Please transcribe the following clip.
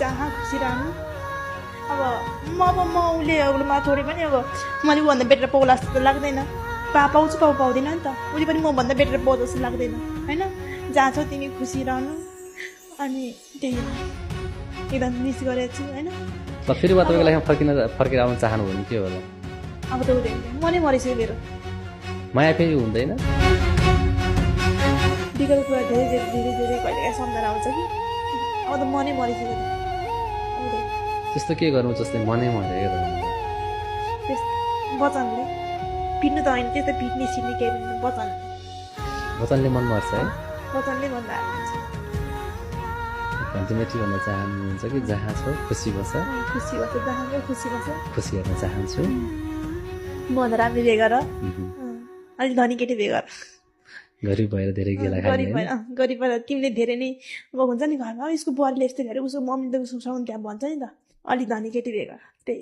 जहाँ खुसी रहनु अब उसले थोरै पनि अब मैले ऊभन्दा बेटर पाउला जस्तो त लाग्दैन पाउँछु पाउँदैन नि त उसले पनि मभन्दा बेटर पाउ जस्तो लाग्दैन होइन जहाँ छौ तिमी खुसी रहनु अनि त्यही एकदम मिस गरेको छु होइन फेरि तपाईँको लागि फर्केर आउन चाहनु भने के होला अब त हुँदैन मनै मरिसक्यो मेरो माया फेरि हुँदैन बिगत कुरा धेरै कहिलेकाहीँ सम्झना आउँछ कि अब त मनै मरिसक्यो त्यस्तो के गर्नु जस्तै मनै मरेको वचनले पिट्नु त होइन त्यस्तो पिट्ने सिट्ने केही वचनले मन मर्छ है वचनले भन्दा अल्टिमेटली भन्न चाहनुहुन्छ कि जहाँ छ खुसी बस खुसी खुसी गर्न चाहन्छु म राम्रो बिहे गर अलिक धनी केटी बिहे गर गरिब भएर धेरै गेला गरिब भएर तिमीले धेरै नै अब हुन्छ नि घरमा यसको बुहारीले यस्तो गरे उसको मम्मीले त उसको त्यहाँ भन्छ नि त अलिक धनी केटी बिहे गर त्यही